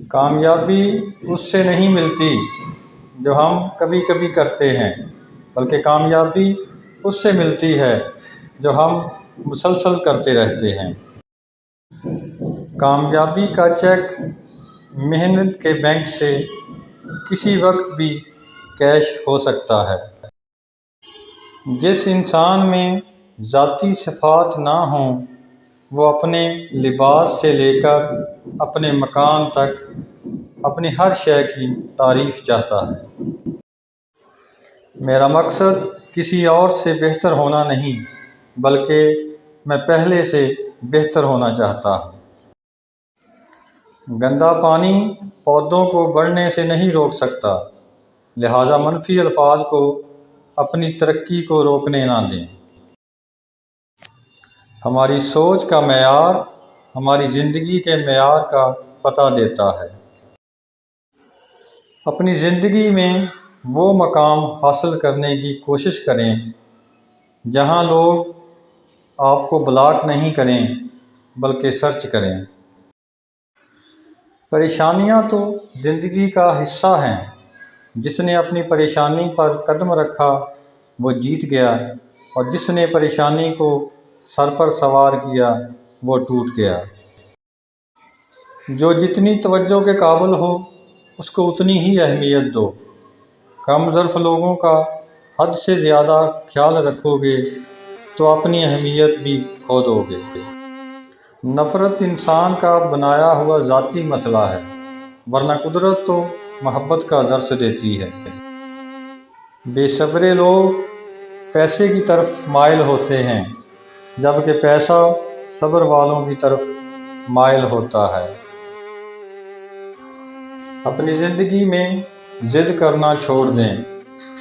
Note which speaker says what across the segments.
Speaker 1: کامیابی اس سے نہیں ملتی جو ہم کبھی کبھی کرتے ہیں، بلکہ کامیابی اس سے ملتی ہے جو ہم مسلسل کرتے رہتے ہیں۔ کامیابی کا چیک محنت کے بینک سے کسی وقت بھی کیش ہو سکتا ہے۔ جس انسان میں ذاتی صفات نہ ہوں وہ اپنے لباس سے لے کر اپنے مکان تک اپنی ہر شے کی تعریف چاہتا ہے۔ میرا مقصد کسی اور سے بہتر ہونا نہیں، بلکہ میں پہلے سے بہتر ہونا چاہتا ہوں۔ گندا پانی پودوں کو بڑھنے سے نہیں روک سکتا، لہٰذا منفی الفاظ کو اپنی ترقی کو روکنے نہ دیں۔ ہماری سوچ کا معیار ہماری زندگی کے معیار کا پتہ دیتا ہے۔ اپنی زندگی میں وہ مقام حاصل کرنے کی کوشش کریں جہاں لوگ آپ کو بلاک نہیں کریں بلکہ سرچ کریں۔ پریشانیاں تو زندگی کا حصہ ہیں۔ جس نے اپنی پریشانی پر قدم رکھا وہ جیت گیا، اور جس نے پریشانی کو سر پر سوار کیا وہ ٹوٹ گیا۔ جو جتنی توجہ کے قابل ہو اس کو اتنی ہی اہمیت دو۔ کم ظرف لوگوں کا حد سے زیادہ خیال رکھو گے تو اپنی اہمیت بھی کھو دو گے۔ نفرت انسان کا بنایا ہوا ذاتی مسئلہ ہے، ورنہ قدرت تو محبت کا درس دیتی ہے۔ بے صبر لوگ پیسے کی طرف مائل ہوتے ہیں، جبکہ پیسہ صبر والوں کی طرف مائل ہوتا ہے۔ اپنی زندگی میں ضد کرنا چھوڑ دیں۔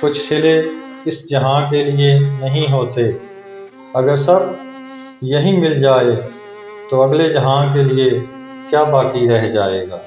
Speaker 1: کچھ صلے اس جہاں کے لیے نہیں ہوتے۔ اگر سب یہیں مل جائے تو اگلے جہاں کے لیے کیا باقی رہ جائے گا؟